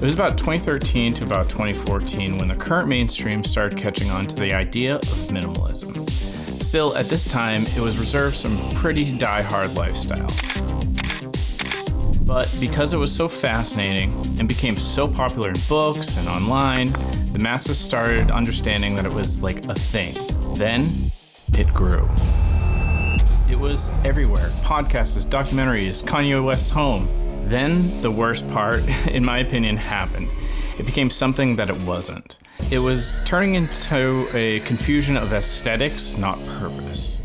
was about 2013 to about 2014 when the current mainstream started catching on to the idea of minimalism. Still, at this time, it was reserved some pretty die-hard lifestyles. But because it was so fascinating and became so popular in books and online, the masses started understanding that it was like a thing. Then, it grew. It was everywhere. Podcasts, documentaries, Kanye West's home. Then, the worst part, in my opinion, happened. It became something that it wasn't. It was turning into a confusion of aesthetics, not purpose.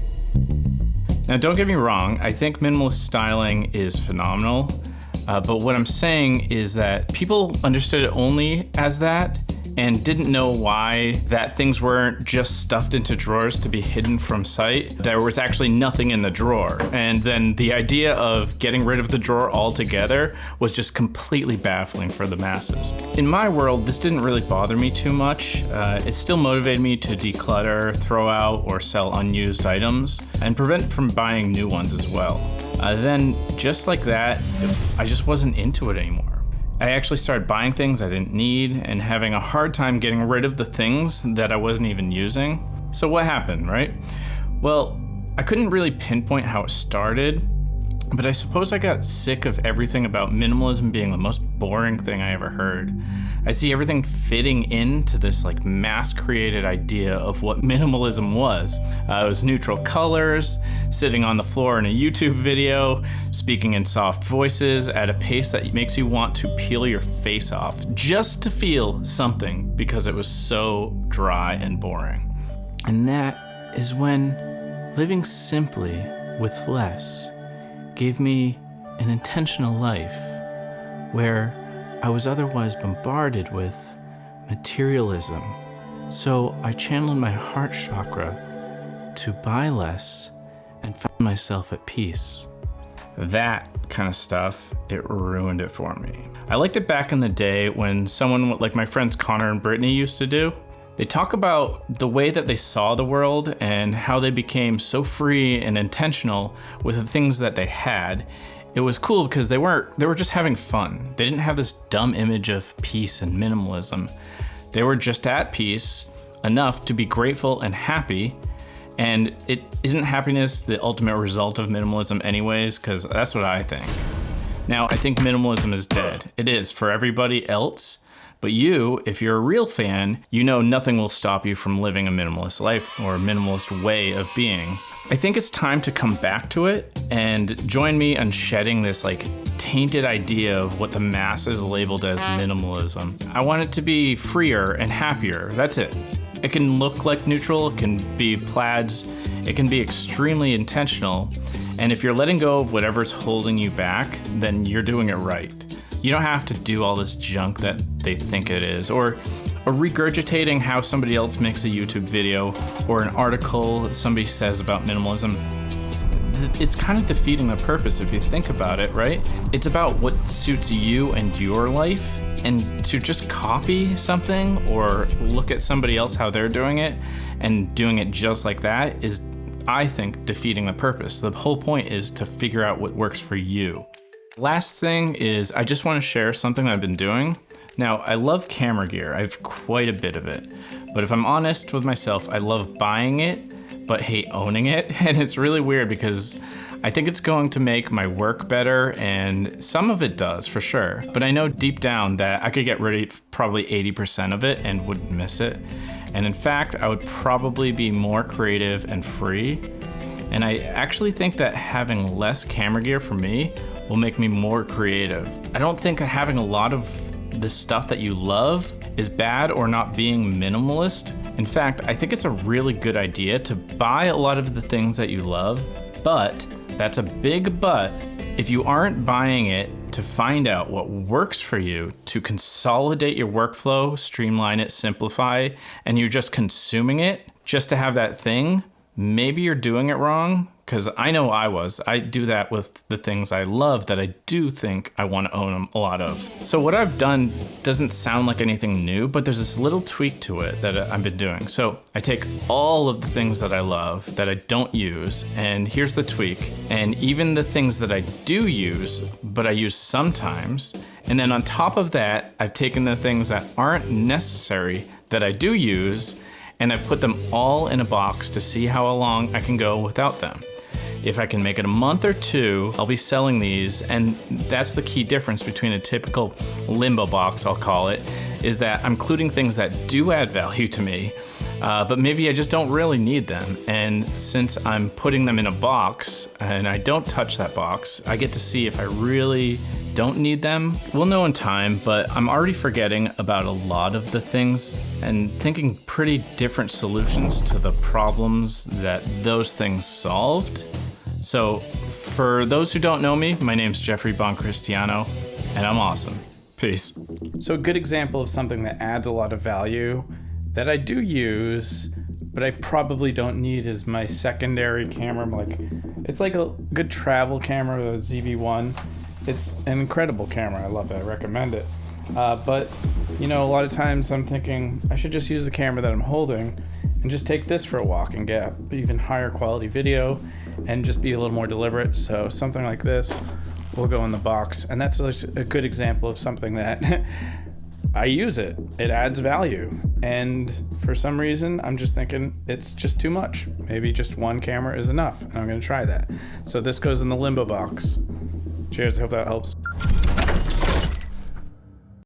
Now, don't get me wrong, I think minimalist styling is phenomenal, but what I'm saying is that people understood it only as that and didn't know why that things weren't just stuffed into drawers to be hidden from sight. There was actually nothing in the drawer. And then the idea of getting rid of the drawer altogether was just completely baffling for the masses. In my world, this didn't really bother me too much. It still motivated me to declutter, throw out, or sell unused items, and prevent from buying new ones as well. Then, just like that, I just wasn't into it anymore. I actually started buying things I didn't need and having a hard time getting rid of the things that I wasn't even using. So what happened, right? Well, I couldn't really pinpoint how it started, but I suppose I got sick of everything about minimalism being the most boring thing I ever heard. I see everything fitting into this like mass-created idea of what minimalism was. It was neutral colors, sitting on the floor in a YouTube video, speaking in soft voices at a pace that makes you want to peel your face off just to feel something because it was so dry and boring. And that is when living simply with less gave me an intentional life where I was otherwise bombarded with materialism. So I channeled my heart chakra to buy less and found myself at peace. That kind of stuff, it ruined it for me. I liked it back in the day when someone like my friends Conor and Brittany used to do. They talk about the way that they saw the world and how they became so free and intentional with the things that they had. It was cool because they were just having fun. They didn't have this dumb image of peace and minimalism. They were just at peace enough to be grateful and happy. And it isn't happiness the ultimate result of minimalism anyways, because that's what I think. Now, I think minimalism is dead. It is for everybody else. But you, if you're a real fan, you know nothing will stop you from living a minimalist life or a minimalist way of being. I think it's time to come back to it and join me on shedding this like tainted idea of what the masses labeled as minimalism. I want it to be freer and happier. That's it. It can look like neutral, it can be plaids, it can be extremely intentional. And if you're letting go of whatever's holding you back, then you're doing it right. You don't have to do all this junk that they think it is, or regurgitating how somebody else makes a YouTube video or an article somebody says about minimalism. It's kind of defeating the purpose if you think about it, right? It's about what suits you and your life, and to just copy something or look at somebody else how they're doing it and doing it just like that is, I think, defeating the purpose. The whole point is to figure out what works for you. Last thing is I just want to share something I've been doing. Now, I love camera gear. I have quite a bit of it. But if I'm honest with myself, I love buying it, but hate owning it. And it's really weird because I think it's going to make my work better, and some of it does for sure. But I know deep down that I could get rid of probably 80% of it and wouldn't miss it. And in fact, I would probably be more creative and free. And I actually think that having less camera gear for me will make me more creative. I don't think having a lot of the stuff that you love is bad or not being minimalist. In fact, I think it's a really good idea to buy a lot of the things that you love, but that's a big but. If you aren't buying it to find out what works for you, to consolidate your workflow, streamline it, simplify, and you're just consuming it just to have that thing, maybe you're doing it wrong. Because I know I do that with the things I love that I do think I want to own a lot of. So what I've done doesn't sound like anything new, but there's this little tweak to it that I've been doing. So I take all of the things that I love that I don't use, and here's the tweak. And even the things that I do use, but I use sometimes, And then on top of that, I've taken the things that aren't necessary that I do use, and I've put them all in a box to see how long I can go without them. If I can make it a month or two, I'll be selling these, and that's the key difference between a typical limbo box, I'll call it, is that I'm including things that do add value to me, but maybe I just don't really need them. And since I'm putting them in a box and I don't touch that box, I get to see if I really don't need them. We'll know in time, but I'm already forgetting about a lot of the things and thinking pretty different solutions to the problems that those things solved. So for those who don't know me, my name's Jeffrey Boncristiano, and I'm awesome. Peace. So a good example of something that adds a lot of value that I do use, but I probably don't need is my secondary camera. It's like a good travel camera, the ZV-1. It's an incredible camera. I love it. I recommend it. But a lot of times I'm thinking I should just use the camera that I'm holding and just take this for a walk and get even higher quality video and just be a little more deliberate. So something like this will go in the box. And that's a good example of something that I use it. It adds value. And for some reason, I'm just thinking it's just too much. Maybe just one camera is enough. And I'm going to try that. So this goes in the limbo box. Cheers. I hope that helps.